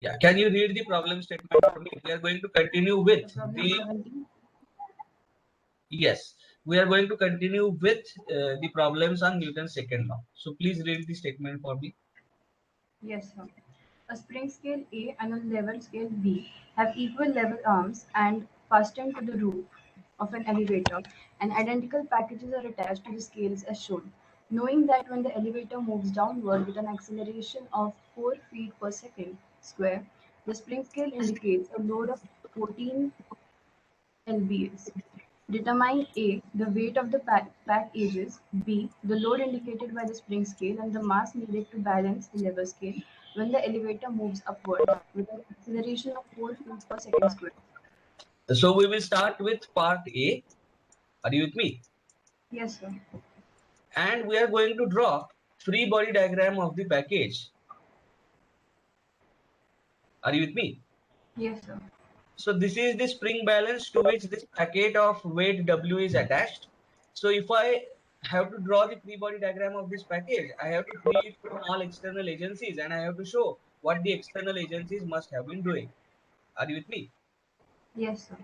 Yeah, can you read the problem statement for me? We are going to continue with yes, we are going to continue with the problems on Newton's second law. So please read the statement for me. Yes, sir. A spring scale A and a lever scale B have equal lever arms and fastened to the roof of an elevator, and identical packages are attached to the scales as shown. Knowing that when the elevator moves downward with an acceleration of 4 feet per second square, the spring scale indicates a load of 14 lbs. Determine A, the weight of the packages, B, the load indicated by the spring scale, and the mass needed to balance the lever scale when the elevator moves upward with an acceleration of 4 feet per second square. So we will start with part A. Are you with me? Yes, sir. And we are going to draw free body diagram of the package. Are you with me? Yes, sir. So this is the spring balance to which this packet of weight W is attached. So if I have to draw the free body diagram of this package, I have to free it from all external agencies and I have to show what the external agencies must have been doing. Are you with me? Yes, sir.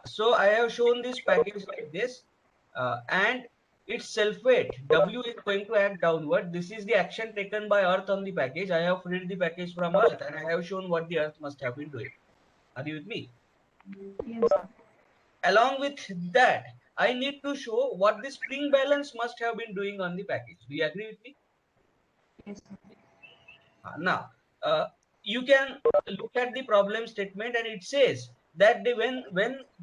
So I have shown this package like this and its self weight W is going to act downward. This is the action taken by Earth on the package. I have freed the package from Earth and I have shown what the Earth must have been doing. Are you with me? Yes, sir. Along with that, I need to show what the spring balance must have been doing on the package. Do you agree with me? Yes, sir. Now, you can look at the problem statement and it says that when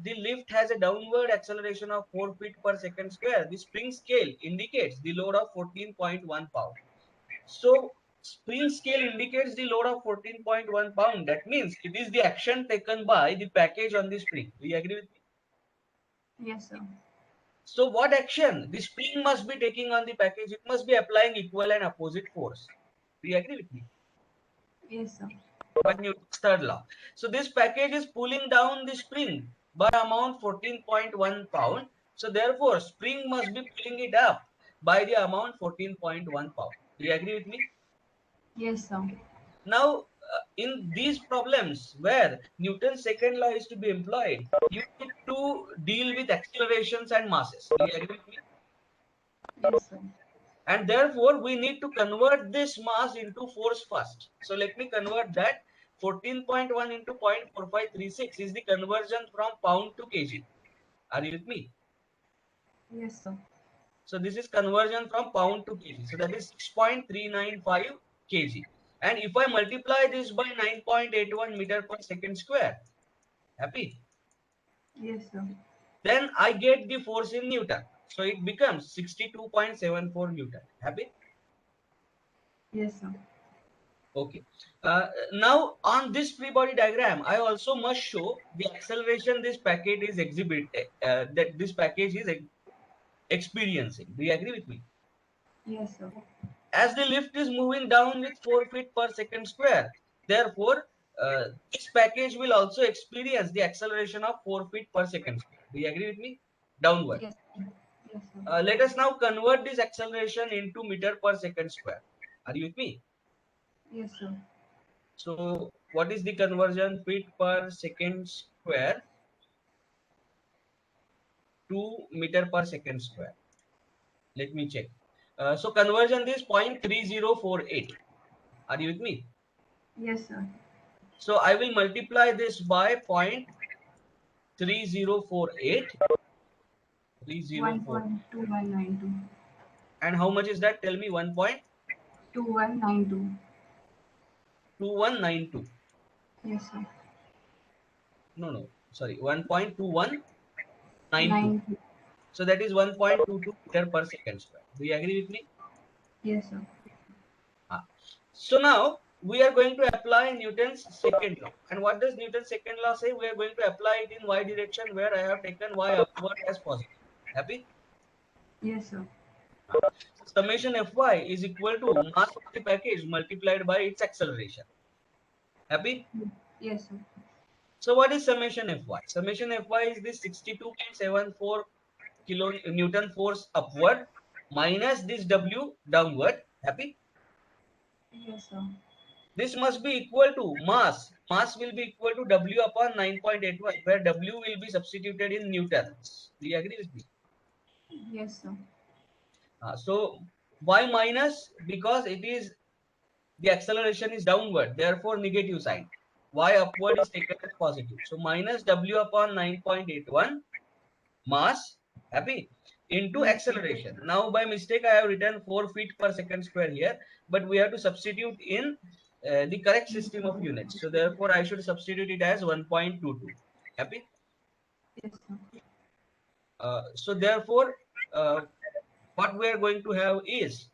the lift has a downward acceleration of 4 feet per second square, the spring scale indicates the load of 14.1 pound. So, spring scale indicates the load of 14.1 pound. That means it is the action taken by the package on the spring. Do you agree with me? Yes, sir. So what action the spring must be taking on the package? It must be applying equal and opposite force. Do you agree with me? Yes, sir. By Newton's third law. So this package is pulling down the spring by amount 14.1 pound. So therefore, spring must be pulling it up by the amount 14.1 pound. Do you agree with me? Yes, sir. Now, in these problems where Newton's second law is to be employed, you need to deal with accelerations and masses. Do you agree with me? Yes, sir. And therefore we need to convert this mass into force first. So let me convert that. 14.1 into 0.4536 is the conversion from pound to kg. Are you with me? Yes, sir. So this is conversion from pound to kg. So that is 6.395 kg. And if I multiply this by 9.81 meter per second square, happy? Yes, sir. Then I get the force in Newton. So it becomes 62.74 Newton. Happy? Yes, sir. Okay. Now on this free body diagram, I also must show the acceleration this package is that this package is experiencing. Do you agree with me? Yes, sir. As the lift is moving down with 4 feet per second square, therefore this package will also experience the acceleration of 4 feet per second square. Do you agree with me? Downward. Yes. Yes, sir. Let us now convert this acceleration into meter per second square. Are you with me? Yes, sir. So what is the conversion feet per second square to meter per second square? Let me check. So conversion is 0.3048. Are you with me? Yes, sir. So I will multiply this by 0.3048. 3048. 1.2192. And how much is that? Tell me 2192. 1.2192. Yes, sir. No, sorry, 1.2192. 90. So that is 1.22 meter per second square. Do you agree with me? Yes, sir. Ah. So now we are going to apply Newton's second law. And what does Newton's second law say? We are going to apply it in y direction where I have taken y upward as positive. Happy? Yes, sir. Summation Fy is equal to mass of the package multiplied by its acceleration. Happy? Yes, sir. So what is summation Fy? Summation Fy is this 62.74 kilo Newton force upward minus this W downward. Happy? Yes, sir. this must be equal to mass. Mass will be equal to W upon 9.81, where W will be substituted in newtons. Do you agree with me? Yes, sir. So why minus? Because it is the acceleration is downward, therefore negative sign. Y upward is taken as positive. So minus W upon 9.81 mass, happy, into Yes, sir. acceleration. Now by mistake I have written 4 feet per second square here, but we have to substitute in the correct system of units. So therefore I should substitute it as 1.22. Happy? Yes, sir. So therefore what we are going to have is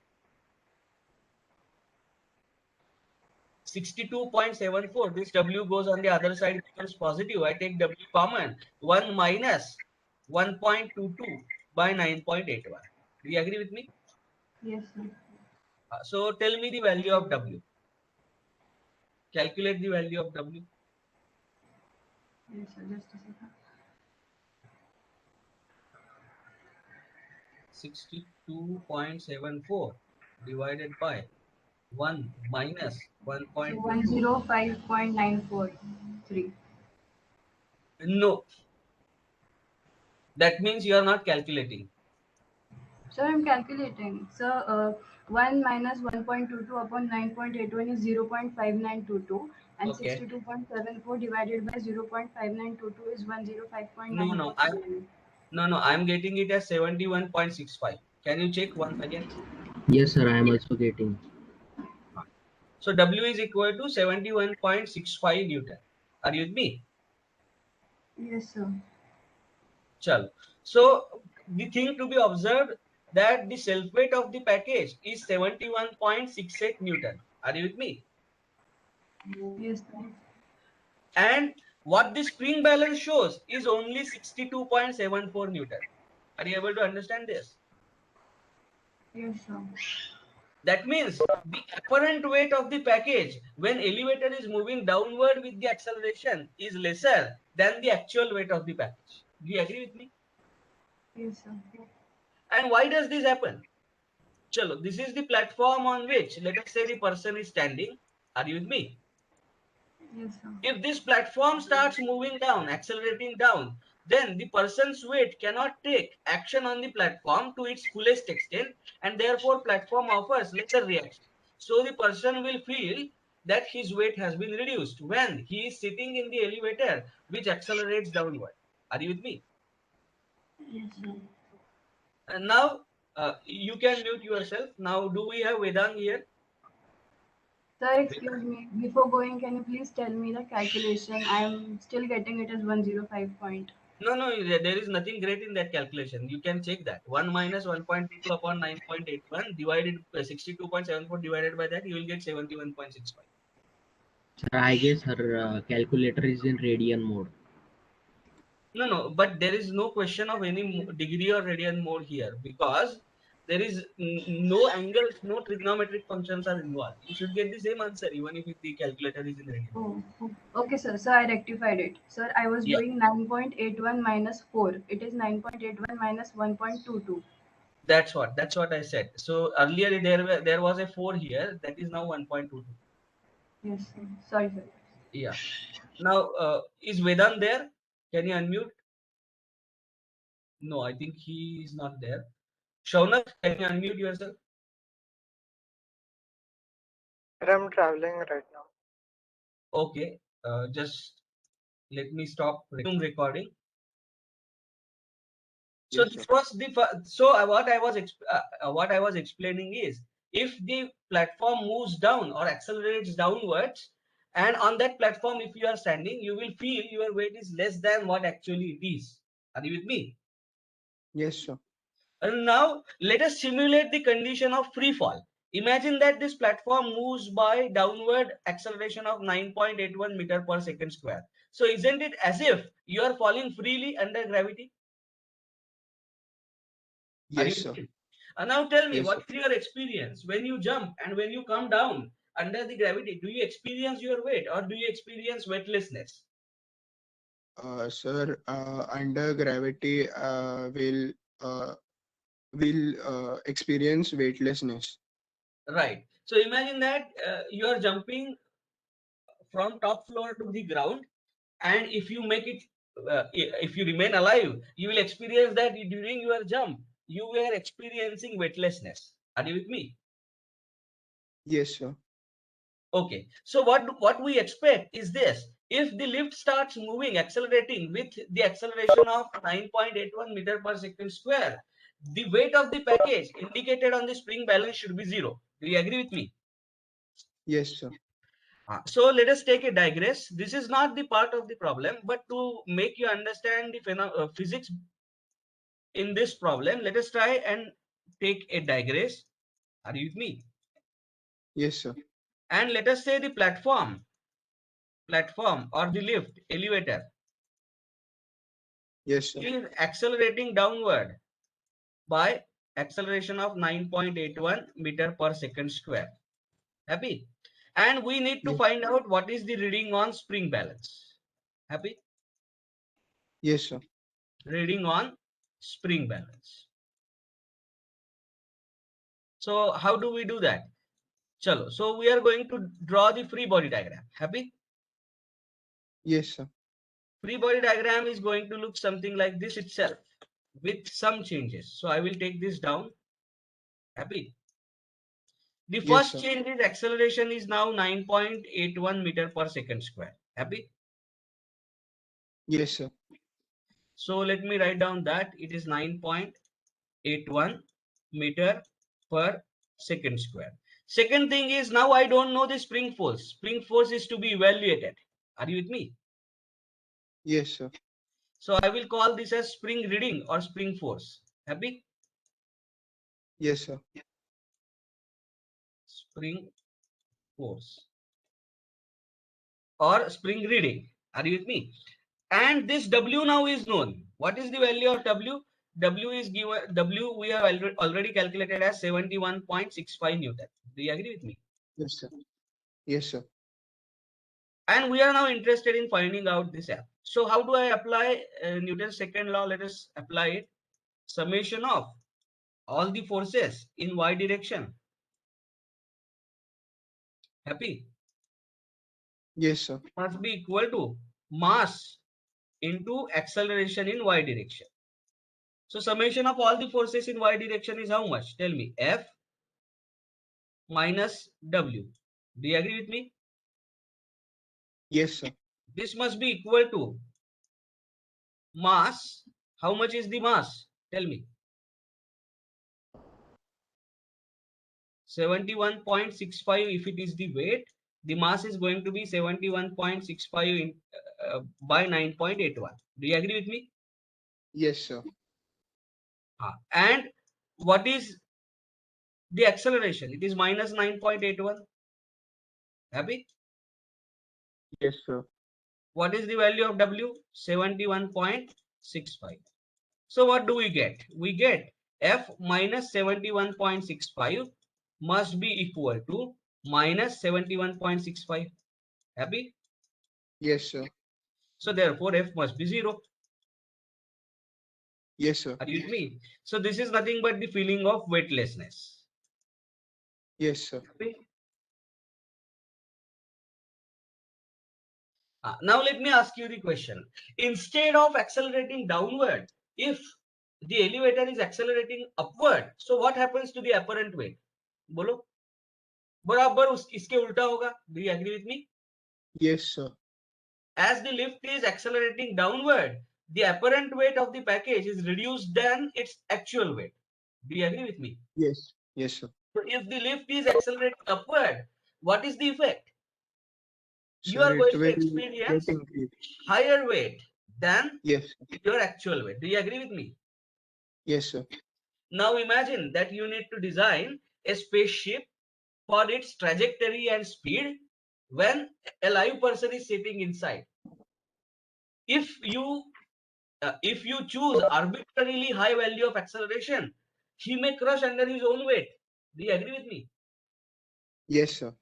62.74. This W goes on the other side, becomes positive. I take W common. 1 minus 1.22 by 9.81. Do you agree with me? Yes, sir. So tell me the value of W. Calculate the value of W. Yes, sir. Just a second. 62.74 divided by 1 minus So 1.22. 105.943. No, that means you are not calculating. So I'm calculating. So 1 minus 1.22 upon 9.81 is 0.5922, and Okay. 62.74 divided by 0.5922 is No, no, I 105.943. no, I'm getting it as 71.65. Can you check once again? Yes, sir. I am also getting. So W is equal to 71.65 Newton. Are you with me? Yes, sir. Chalo. So the thing to be observed that the self weight of the package is 71.68 Newton. Are you with me? Yes, sir. And what the spring balance shows is only 62.74 Newton. Are you able to understand this? Yes, sir. That means the apparent weight of the package when elevator is moving downward with the acceleration is lesser than the actual weight of the package. Do you agree with me? Yes, sir. And why does this happen? Chalo, this is the platform on which, let us say, the person is standing. Are you with me? Yes, sir. If this platform starts moving down, accelerating down, then the person's weight cannot take action on the platform to its fullest extent, and therefore platform offers lesser reaction. So the person will feel that his weight has been reduced when he is sitting in the elevator which accelerates downward. Are you with me? Yes, sir. And now you can mute yourself. Now do we have Vedang here? Sir, excuse me. Before going, can you please tell me the calculation? I'm still getting it as 105 point. No, no, there is nothing great in that calculation. You can check that. 1 minus 1.22 upon 9.81 divided by 62.74 divided by that, you will get 71.65. Sir, I guess her calculator is in radian mode. No, no, but there is no question of any degree or radian mode here because there is no angles, no trigonometric functions are involved. You should get the same answer even if the calculator is in radian. Oh, okay, sir. So I rectified it. Sir, I was Yeah, doing 9.81 minus 4. It is 9.81 minus 1.22. that's what I said. So earlier there was a 4 here, that is now 1.22. Yes, sir. Sorry, sir. Yeah. Now, is Vedant there? Can you unmute? No, I think he is not there. Shaunak, can you unmute yourself? I'm traveling right now. Okay, just let me stop resume recording. So Yes, this sir. was the so what I was explaining is if the platform moves down or accelerates downwards, and on that platform if you are standing, you will feel your weight is less than what actually it is. Are you with me? Yes, sir. And now let us simulate the condition of free fall. Imagine that this platform moves by downward acceleration of 9.81 meter per second square. So isn't it as if you are falling freely under gravity? Are you Yes, sir. with me? Now tell me, Yes, what sir. is your experience when you jump and when you come down under the gravity? Do you experience your weight or do you experience weightlessness? Sir, under gravity, uh, will experience weightlessness. Right. So imagine that you are jumping from top floor to the ground, and if you make it, if you remain alive, you will experience that during your jump, you were experiencing weightlessness. Are you with me? Yes, sir. Okay. So what we expect is this: if the lift starts moving, accelerating with the acceleration of 9.81 meter per second square, the weight of the package indicated on the spring balance should be 0. Do you agree with me? Yes, sir. So let us take a digress. This is not the part of the problem, but to make you understand the physics in this problem, let us try and take a digress. Are you with me? Yes, sir. And let us say the platform or the lift, elevator, Yes, sir. is accelerating downward by acceleration of 9.81 meter per second square. Happy? And we need to Yes, find out what is the reading on spring balance. Happy? yes, sir. Reading on spring balance. So how do we do that? Chalo. So we are going to draw the free body diagram. Happy? Yes, sir. Free body diagram is going to look something like this itself with some changes. So I will take this down. Happy? The Yes, first sir. change is acceleration is now 9.81 meter per second square. Happy? Yes, sir. So let me write down that it is 9.81 meter per second square. Second thing is, now I don't know the spring force. Spring force is to be evaluated. Are you with me? Yes, sir. So I will call this as spring reading or spring force. Happy? Yes, sir. Spring force or spring reading. Are you with me? And this W now is known. What is the value of W? W is given, W we have already calculated as 71.65 Newton. Do you agree with me? Yes, sir. Yes, sir. And we are now interested in finding out this F. So how do I apply Newton's second law? Let us apply it. Summation of all the forces in y direction. Happy? Yes, sir. Must be equal to mass into acceleration in y direction. So summation of all the forces in y direction is how much? Tell me. F minus W. Do you agree with me? Yes, sir. This must be equal to mass. How much is the mass? Tell me. 71.65 if it is the weight. The mass is going to be 71.65 by 9.81. Do you agree with me? Yes, sir. And what is the acceleration? It is minus 9.81. Happy? Yes, sir. What is the value of W? 71.65. So what do we get? We get F minus 71.65 must be equal to minus 71.65. Happy? Yes, sir. So therefore F must be 0. Yes, sir. Are you with me? So this is nothing but the feeling of weightlessness. Yes, sir. Happy? Now let me ask you the question. Instead of accelerating downward, if the elevator is accelerating upward, so what happens to the apparent weight? बोलो. बराबर इसके उल्टा होगा. Do you agree with me? Yes, sir. As the lift is accelerating downward, the apparent weight of the package is reduced than its actual weight. Do you agree with me? Yes. Yes, sir. So if the lift is accelerating upward, what is the effect? You Sir, are it going to will experience get increased. higher weight than Yes. your actual weight. Do you agree with me? Yes, sir. Now imagine that you need to design a spaceship for its trajectory and speed when a live person is sitting inside. If you choose arbitrarily high value of acceleration, he may crush under his own weight. Do you agree with me? Yes, sir.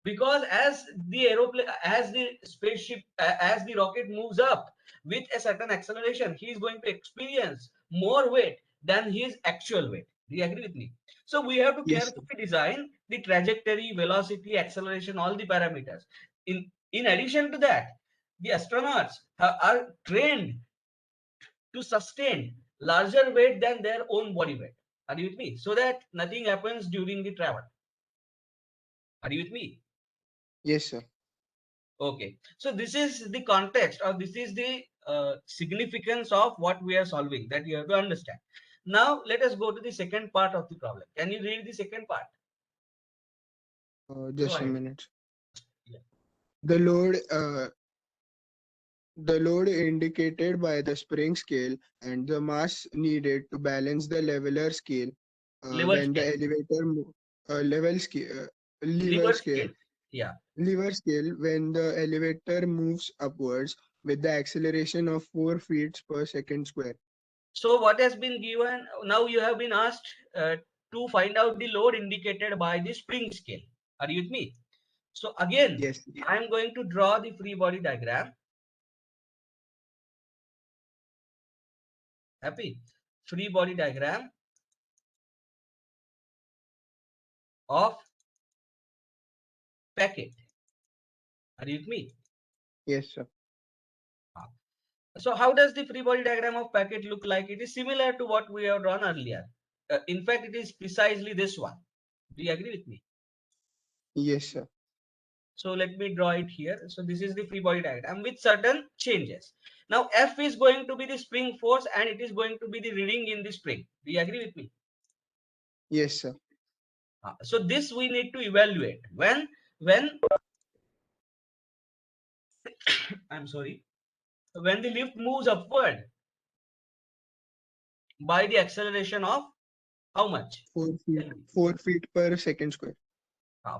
Because as the aeroplane, as the spaceship, as the rocket moves up with a certain acceleration, he is going to experience more weight than his actual weight. Do you agree with me? So we have to Yes, sir. carefully design the trajectory, velocity, acceleration, all the parameters. In addition to that, the astronauts are trained to sustain larger weight than their own body weight. Are you with me? So that nothing happens during the travel. Are you with me? Yes, sir. Okay. So this is the context, or this is the significance of what we are solving, that you have to understand. Now let us go to the second part of the problem. Can you read the second part? Go Just a ahead. minute. Yeah. The load, uh, the load indicated by the spring scale and the mass needed to balance the leveler scale Lever when the scale. elevator level scale lever Lever scale scale. Yeah. lever scale when the elevator moves upwards with the acceleration of 4 feet per second square. So what has been given? Now you have been asked to find out the load indicated by the spring scale. Are you with me? So again, Yes. I am going to draw the free body diagram. Happy? Free body diagram of packet. Are you with me? Yes, sir. So how does the free body diagram of packet look like? It is similar to what we have drawn earlier. In fact, it is precisely this one. Do you agree with me? Yes, sir. So let me draw it here. So this is the free body diagram with certain changes. Now F is going to be the spring force and it is going to be the reading in the spring. Do you agree with me? Yes, sir. So this we need to evaluate when I'm sorry, when the lift moves upward by the acceleration of how much? 4 feet per second square.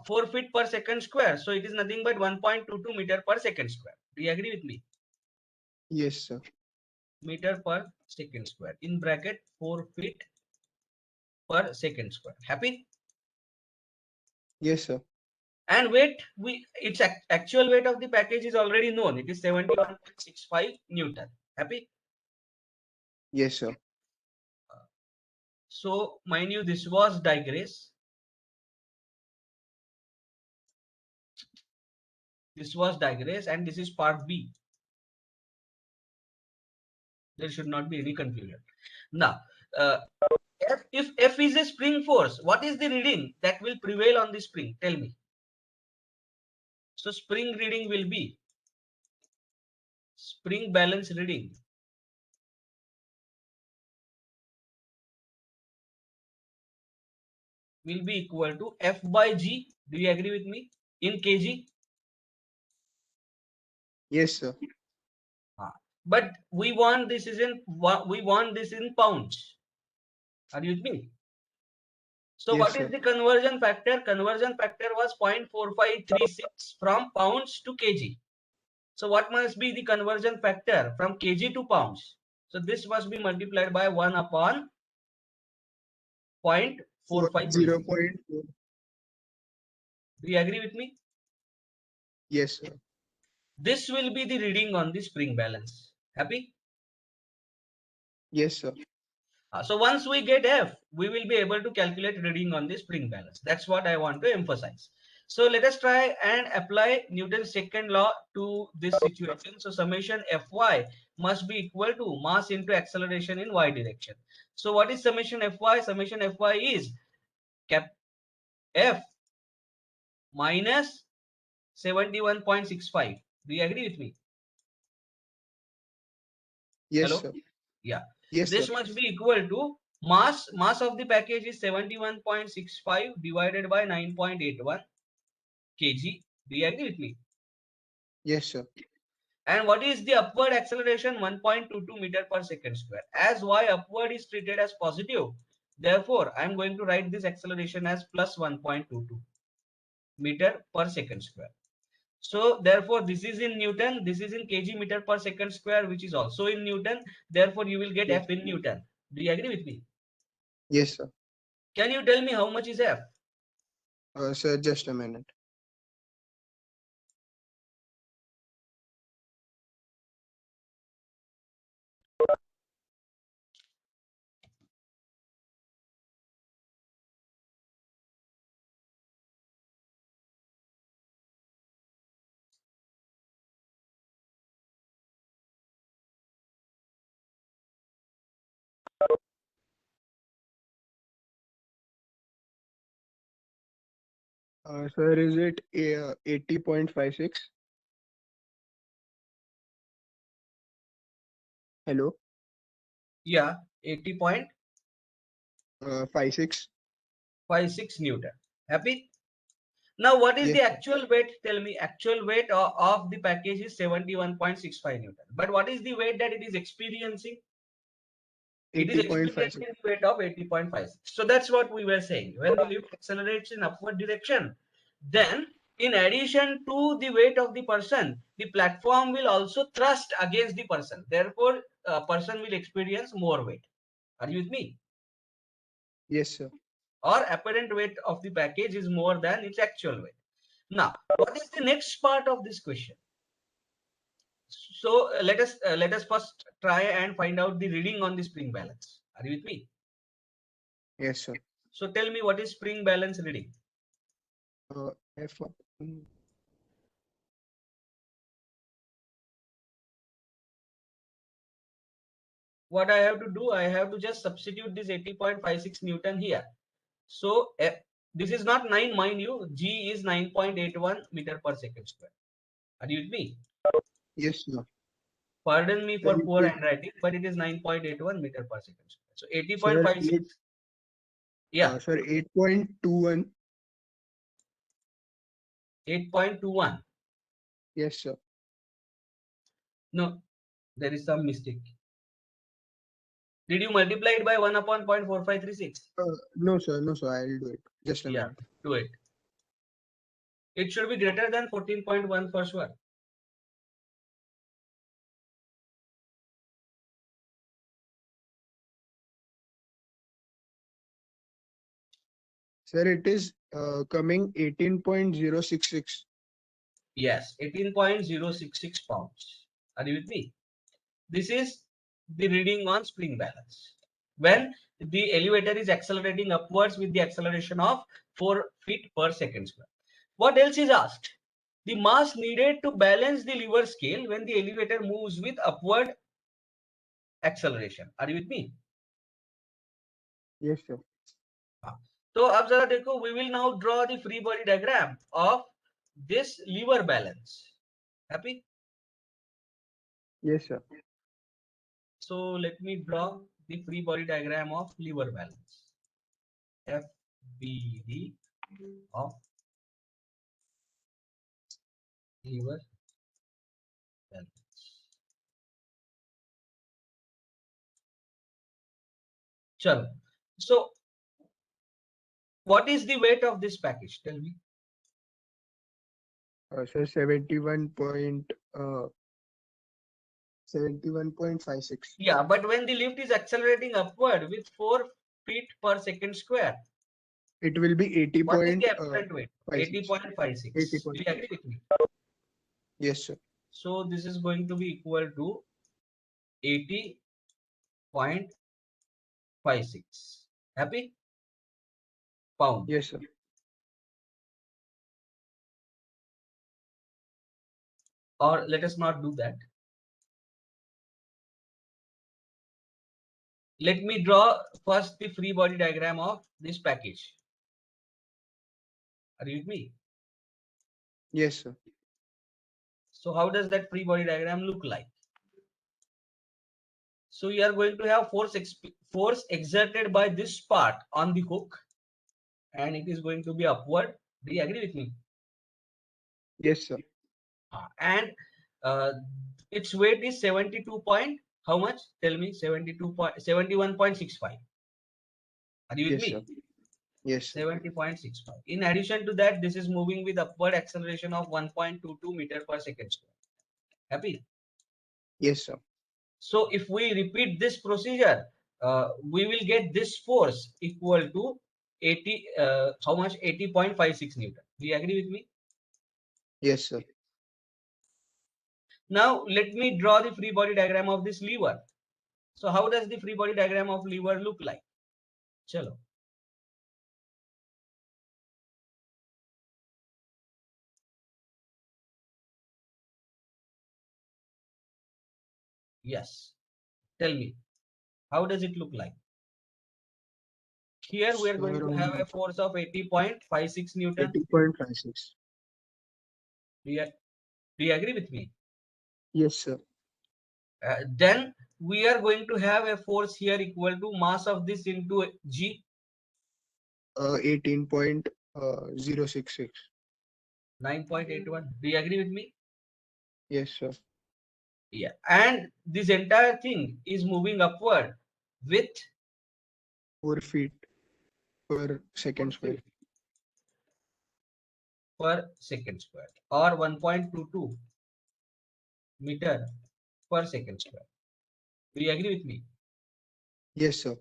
4 feet per second square. So it is nothing but 1.22 meter per second square. Do you agree with me? Yes, sir. Meter per second square. In bracket 4 feet per second square. Happy? Yes, sir. And weight, its actual weight of the package is already known. It is 71.65 Newton. Happy? Yes, sir. So mind you, this was digress. This was digress and this is part B. There should not be any confusion. Now, if F is a spring force, what is the reading that will prevail on the spring? Tell me. So spring reading will be spring balance reading will be equal to F by G. Do you agree with me? In kg. Yes, sir. But we want this in pounds. Are you with me? So Yes, what is sir. the conversion factor? Conversion factor was 0.4536 from pounds to kg. So what must be the conversion factor from kg to pounds? So this must be multiplied by 1 upon 0.4536. 0.4. Do you agree with me? Yes, sir. This will be the reading on the spring balance. Happy? Yes, sir. So once we get F, we will be able to calculate reading on the spring balance. That's what I want to emphasize. So let us try and apply Newton's second law to this situation. So summation Fy must be equal to mass into acceleration in y direction. So what is summation Fy? Summation Fy is cap F minus 71.65. Do you agree with me? Yes, Hello? sir. Yeah. Yes, sir. This must be equal to mass of the package is 71.65 divided by 9.81 kg. Do you agree with me? Yes, sir. And what is the upward acceleration? 1.22 meter per second square. As y upward is treated as positive, therefore I am going to write this acceleration as plus 1.22 meter per second square. So therefore this is in Newton, this is in kg meter per second square, which is also in Newton. Therefore you will get Yes. F in Newton. Do you agree with me? Yes, sir. Can you tell me how much is F? Sir, just a minute. Sir, is it 80.56? Hello? Yeah, 80.56 56? Newton. Happy? Now, what is Yes, the sir. actual weight? Tell me. Actual weight of the package is 71.65 Newton. But what is the weight that it is experiencing? It is 80.56. experiencing the weight of 80.56. So that's what we were saying. When the lift accelerates in upward direction, then in addition to the weight of the person, the platform will also thrust against the person. Therefore, a person will experience more weight. Are you with me? Yes, sir. Or apparent weight of the package is more than its actual weight. Now, what is the next part of this question? So let us first try and find out the reading on the spring balance. Are you with me? Yes, sir. So tell me, what is spring balance reading? F. What I have to do, I have to just substitute this 80.56 Newton here. So this is not 9, mind you. G is 9.81 meter per second square. Are you with me? Yes, sir. Pardon me Sir, for it poor is, handwriting, but it is 9.81 meter per second square. So sir, 80.56. Yeah, sir, 8.21. 8.21. Yes, sir. No, there is some mistake. Did you multiply it by 1 upon 0.4536? No, sir. No, sir. I'll do it. Just a Yeah, minute. do it. It should be greater than 14.1 for sure. Sir, it is coming 18.066. Yes, 18.066 pounds. Are you with me? This is the reading on spring balance. When the elevator is accelerating upwards with the acceleration of 4 feet per second square. What else is asked? The mass needed to balance the lever scale when the elevator moves with upward acceleration. Are you with me? Yes, sir. तो अब जरा देखो, we will now draw the free body diagram of this lever balance. Happy? Yes, sir. So let me draw the free body diagram of lever balance. FBD of lever balance. Chalo. So what is the weight of this package? Tell me. Sir, 71.56. Yeah, but when the lift is accelerating upward with 4 feet per second square, It will be what is the apparent weight? 80.56. 80.56. Do you agree with me? Yes, sir. So this is going to be equal to 80.56. Happy? Pound. Yes, sir. Or let us not do that. Let me draw first the free body diagram of this package. Are you with me? Yes, sir. So how does that free body diagram look like? So you are going to have force exerted by this part on the hook, and it is going to be upward. Do you agree with me? Yes, sir. And uh, its weight is 72 point. How much? Tell me. 71.65. Are you with Yes, sir. me? Yes, sir. 70.65. In addition to that, this is moving with upward acceleration of 1.22 meter per second square. Happy? Yes, sir. So if we repeat this procedure, we will get this force equal to 80. How much? 80.56 Newton. Do you agree with me? Yes, sir. Now let me draw the free body diagram of this lever. So how does the free body diagram of lever look like? Chalo. Yes. Tell me. How does it look like? Here we are going to have a force of 80.56 Newton. 80.56. Do you agree with me? Yes, sir. Then we are going to have a force here equal to mass of this into G. 18.066. 9.81. Do you agree with me? Yes, sir. Yeah. And this entire thing is moving upward with 4 feet per second square. per second square, or 1.22 meter per second square. Do you agree with me? Yes, sir.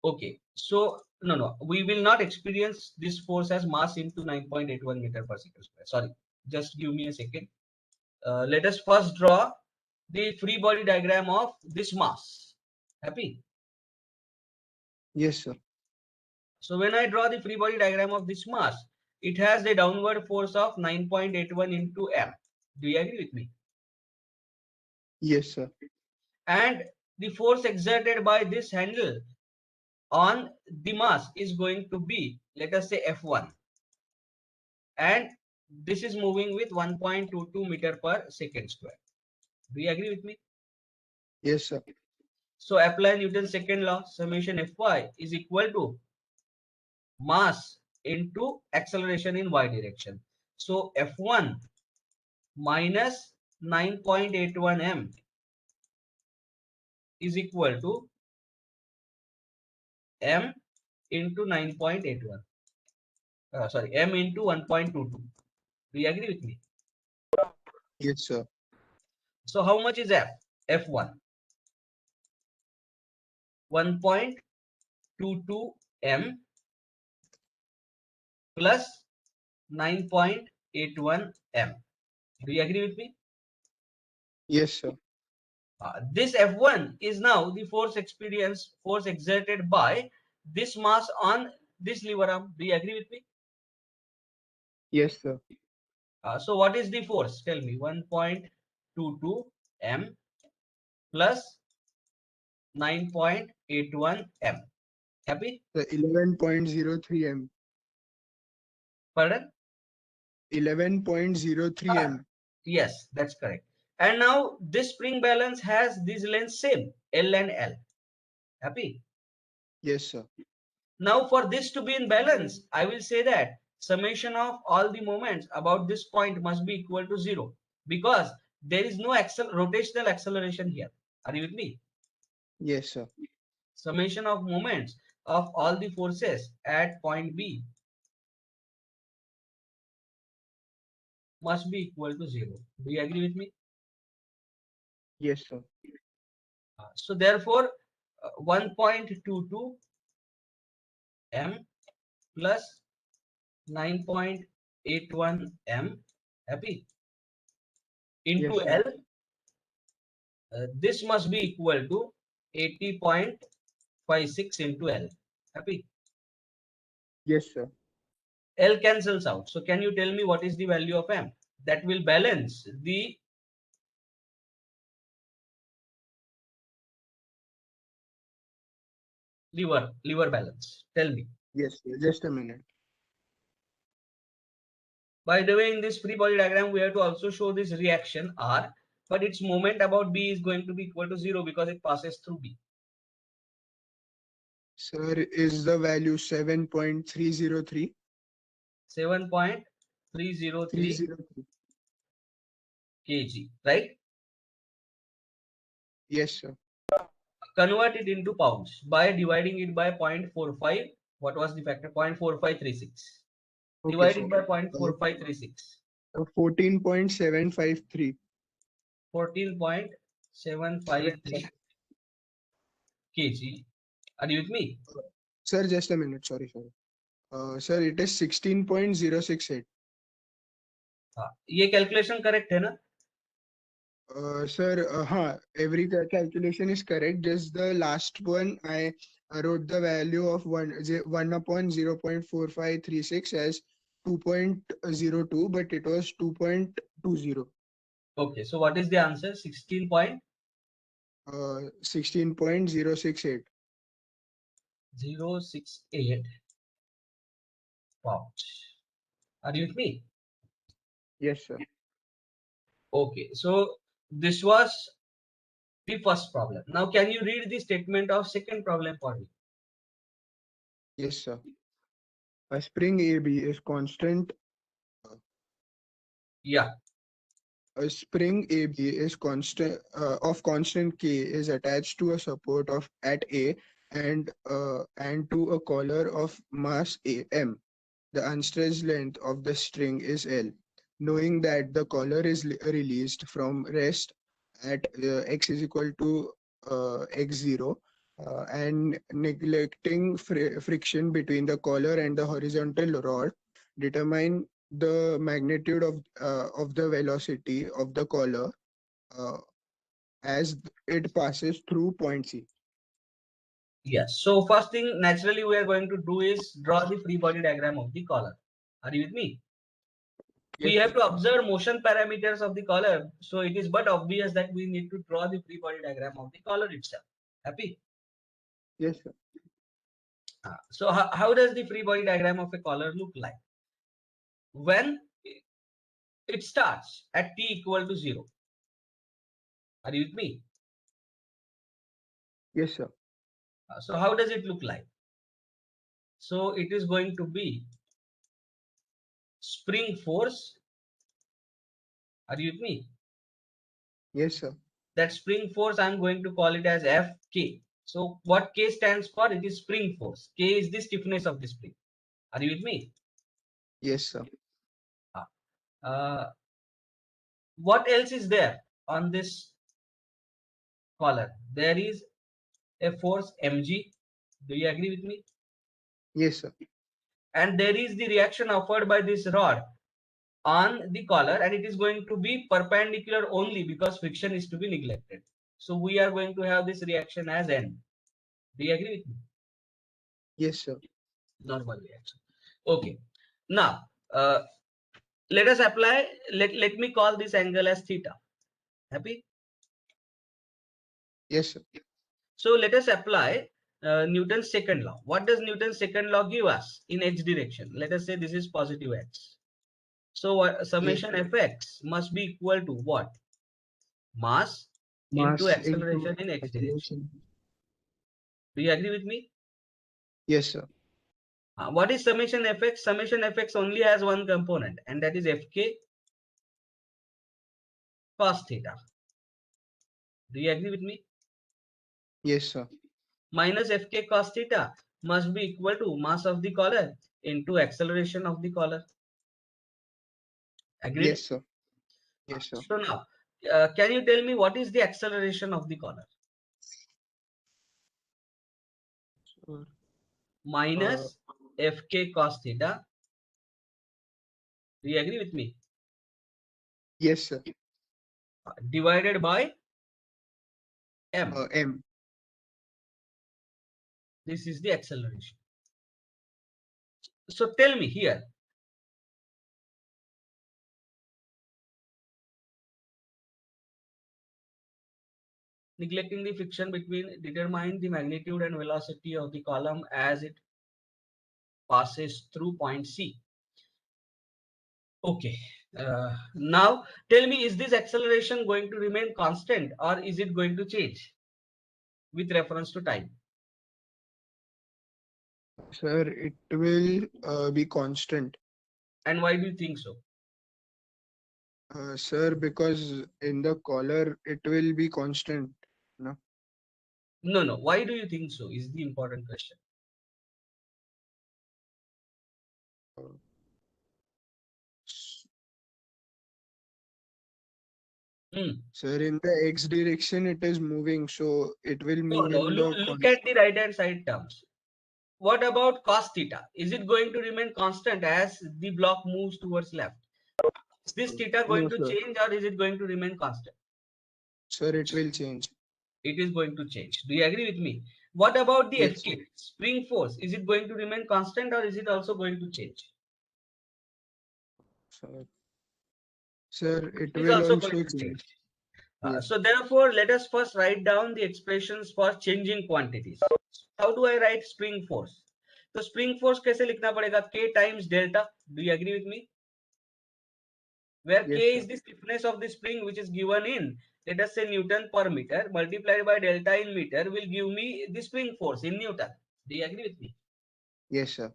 Okay. So no, we will not experience this force as mass into 9.81 meter per second square. Sorry, just give me a second. Let us first draw the free body diagram of this mass. Happy? Yes, sir. So when I draw the free body diagram of this mass, it has the downward force of 9.81 into m. Do you agree with me? Yes, sir. And the force exerted by this handle on the mass is going to be, let us say, F1. And this is moving with 1.22 meter per second square. Do you agree with me? Yes, sir. So apply Newton's second law. Summation Fy is equal to mass into acceleration in y direction. So F1 minus 9.81 m is equal to m into 9.81. Sorry, m into 1.22. Do you agree with me? Yes, sir. So how much is F? F1. 1.22 m plus 9.81 m. Do you agree with me? Yes, sir. This F1 is now the force exerted by this mass on this lever arm. Do you agree with me? Yes, sir. So what is the force? Tell me. 1.22 m plus 9.81 m. Happy? The 11.03 m. Pardon? 11.03 m. Yes, that's correct. And now this spring balance has these lengths same, L and L. Happy? Yes, sir. Now for this to be in balance, I will say that summation of all the moments about this point must be equal to 0, because there is no rotational acceleration here. Are you with me? Yes, sir. Summation of moments of all the forces at point B must be equal to 0. Do you agree with me? Yes, sir. So therefore, 1.22 m plus 9.81 m, happy, into Yes, sir. L, this must be equal to 80.56 into L. Happy? Yes, sir. L cancels out. So can you tell me what is the value of m that will balance the lever balance? Tell me. Yes, sir. Just a minute. By the way, in this free body diagram, we have to also show this reaction R, but its moment about B is going to be equal to 0 because it passes through B. Sir, is the value 7.303? 7.303 303. kg, right? Yes, sir. Convert it into pounds by dividing it by 0.45. What was the factor? 0.4536. Okay, Divided sir. by 0.4536. 14.753. 14.753 kg. Are you with me? Sir, just a minute. Sorry. Sir, it is 16.068. हाँ, ये calculation correct है ना? Sir, every calculation is correct. Just the last one, I wrote the value of 1 upon 0.4536 as 2.02, but it was 2.20. Okay, so what is the answer? 16 point? 16.068. 0.068 pounds. Are you with me? Yes, sir. Okay, so this was the first problem. Now, can you read the statement of second problem for me? Yes, sir. A spring AB is constant. Yeah. A spring AB is constant of constant K is attached to a support of at A and to a collar of mass A M. The unstretched length of the string is L. Knowing that the collar is released from rest at x is equal to x0 and neglecting friction between the collar and the horizontal rod, determine the magnitude of the velocity of the collar uh, as it passes through point C. Yes. So first thing naturally we are going to do is draw the free body diagram of the collar. Are you with me? We Yes, have sir. to observe motion parameters of the collar. So it is but obvious that we need to draw the free body diagram of the collar itself. Happy? Yes, sir. So how does the free body diagram of a collar look like? When it starts at t equal to 0. Are you with me? Yes, sir. So how does it look like? So it is going to be spring force. Are you with me? Yes, sir. That spring force I'm going to call it as Fk. So what K stands for? It is spring force. K is the stiffness of the spring. Are you with me? Yes, sir. Uh, what else is there on this collar? There is a force mg. Do you agree with me? Yes, sir. And there is the reaction offered by this rod on the collar, and it is going to be perpendicular only because friction is to be neglected. So we are going to have this reaction as N. Do you agree with me? Yes, sir. Normal reaction. Okay. Now, let us apply, let me call this angle as theta. Happy? Yes, sir. So let us apply Newton's second law. What does Newton's second law give us in x direction? Let us say this is positive x. So Yes, summation sir. fx must be equal to what? Mass into Mass into acceleration in x direction. acceleration. Do you agree with me? Yes, sir. What is summation fx? Summation fx only has one component, and that is fk cos theta. Do you agree with me? Yes, sir. Minus fk cos theta must be equal to mass of the collar into acceleration of the collar. Agreed? Yes, sir. Yes, sir. So now, can you tell me what is the acceleration of the collar? Sure. Minus fk cos theta. Do you agree with me? Yes, sir. Divided by m. M. This is the acceleration. So tell me here, neglecting the friction between, determine the magnitude and velocity of the column as it passes through point C. Okay. Now tell me, is this acceleration going to remain constant or is it going to change with reference to time? Sir, it will be constant. And why do you think so? Sir, because in the collar it will be constant. No? No. Why do you think so? Is the important question. Uh, s- Sir, in the x direction it is moving, so it will No, move no. in the Look at the right hand side terms. What about cos theta? Is it going to remain constant as the block moves towards left? Is this theta No, going to sir. change or is it going to remain constant? Sir, it will change. It is going to change. Do you agree with me? What about the Yes, Fk? Spring force, is it going to remain constant or is it also going to change? sir. Sir, it It is will also going also to change. change. Yes. So therefore, let us first write down the expressions for changing quantities. How do I write spring force? तो spring force कैसे लिखना पड़ेगा? K times delta. Do you agree with me? Where Yes, K sir. is the stiffness of the spring, which is given in, let us say, Newton per meter, multiplied by delta in meter, will give me the spring force in Newton. Do you agree with me? Yes, sir.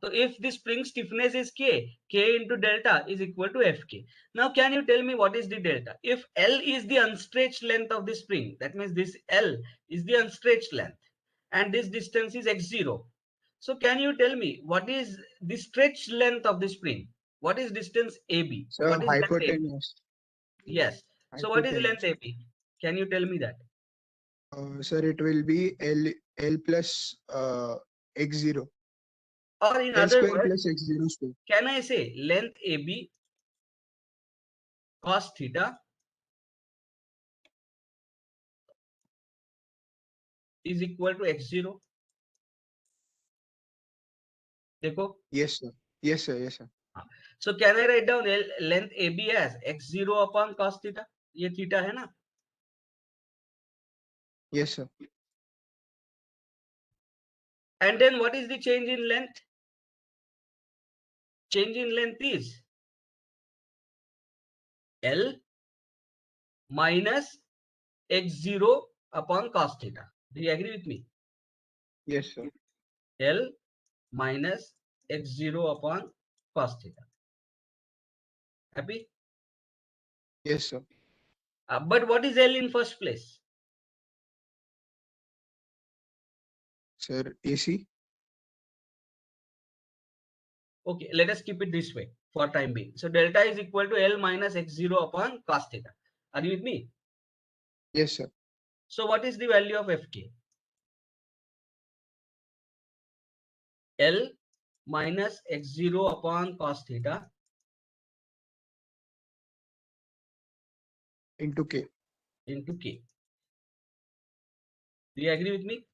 So if the spring stiffness is K into delta is equal to Fk. Now, can you tell me what is the delta? If L is the unstretched length of the spring, that means this L is the unstretched length, and this distance is x0. So can you tell me what is the stretched length of the spring? What is distance AB? Sir, What is length AB? hypotenuse. Yes. So what is length Hypotenuse. AB? Can you tell me that? Sir, it will be L plus x0. Or in L other square words, plus x0 square. can I say length AB cos theta is equal to x0? देखो. Yes, sir. Yes, sir. Yes, sir. So can I write down length AB as x0 upon cos theta? ये theta है ना? Yes, sir. And then what is the change in length? Change in length is L minus x0 upon cos theta. Do you agree with me? Yes, sir. L minus x0 upon cos theta. Happy? Yes, sir. But what is L in first place? Sir, AC. Okay, let us keep it this way for time being. So delta is equal to L minus x0 upon cos theta. Are you with me? Yes, sir. So what is the value of Fk? L minus x0 upon cos theta Into K. into K. Do you agree with me?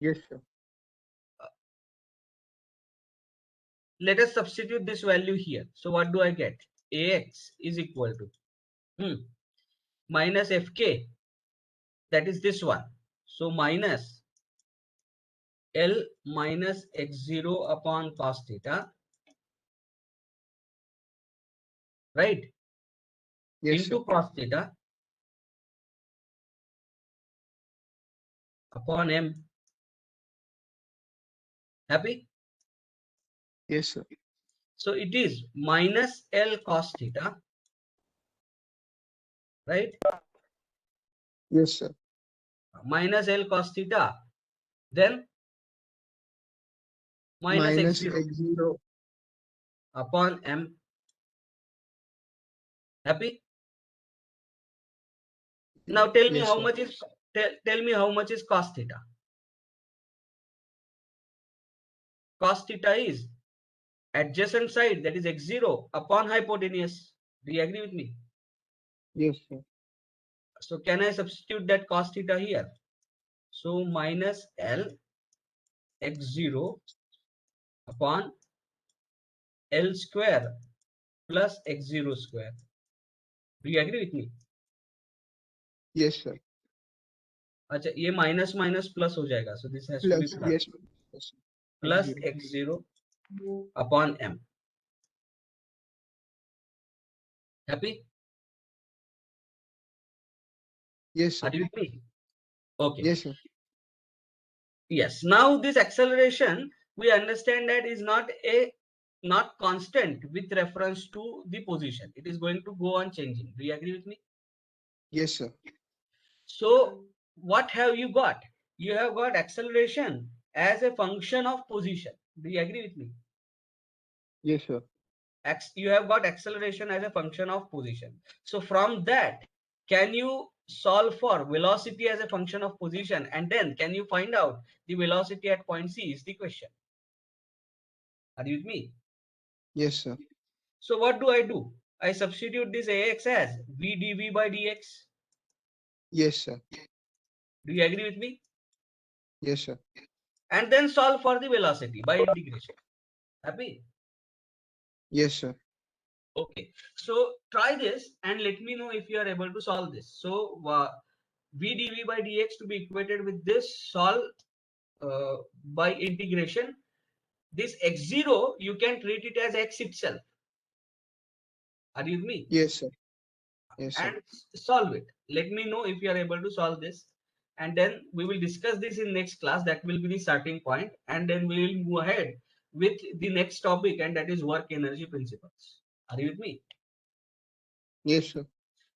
Yes, sir. Let us substitute this value here. So what do I get? Ax is equal to minus Fk, that is this one. So minus L minus x0 upon cos theta, right? Yes, Into sir. cos theta upon m. Happy? Yes, sir. So it is minus L cos theta, right? Yes, sir. Minus L cos theta, then minus Minus x0 x0. upon m. Happy? Now tell me Yes, how sir. much is tell me how much is cos theta. Cos theta is adjacent side, that is x0 upon hypotenuse. Do you agree with me? Yes, sir. So can I substitute that cos theta here? So minus L x0 upon L square plus x0 square. Do you agree with me? Yes, sir. अच्छा, ये minus minus plus हो जाएगा. So this has to be Plus, plus. yes, sir. Yes, sir. Plus x0. x0 upon m. Happy? Yes, sir. Are you with me? Okay. Yes, sir. Yes. Now this acceleration, we understand that is not constant with reference to the position. It is going to go on changing. Do you agree with me? Yes, sir. So what have you got? You have got acceleration as a function of position. Do you agree with me? Yes, sir. You have got acceleration as a function of position. So from that, can you solve for velocity as a function of position, and then can you find out the velocity at point C is the question. Are you with me? Yes, sir. So what do? I substitute this Ax as v dv by dx. Yes, sir. Do you agree with me? Yes, sir. And then solve for the velocity by integration. Happy? Yes, sir. Okay, so try this and let me know if you are able to solve this. So v dv by dx to be equated with this, solve by integration. This x0 you can treat it as x itself. Are you with me? Yes, sir. Yes, sir. And solve it. Let me know if you are able to solve this, and then we will discuss this in next class. That will be the starting point, and then we will move ahead with the next topic, and that is work energy principles. Are you with me? Yes, sir.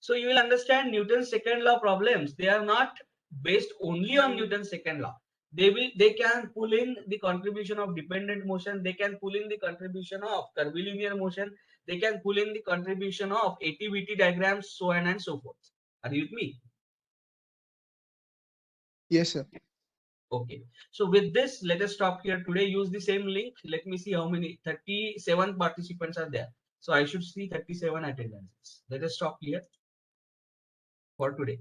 So you will understand Newton's second law problems. They are not based only on Newton's second law. They can pull in the contribution of dependent motion. They can pull in the contribution of curvilinear motion. They can pull in the contribution of ATVT diagrams, so on and so forth. Are you with me? Yes, sir. Okay. So with this, let us stop here today. Use the same link. Let me see how many. 37 participants are there. So I should see 37 attendances. Let us stop here for today.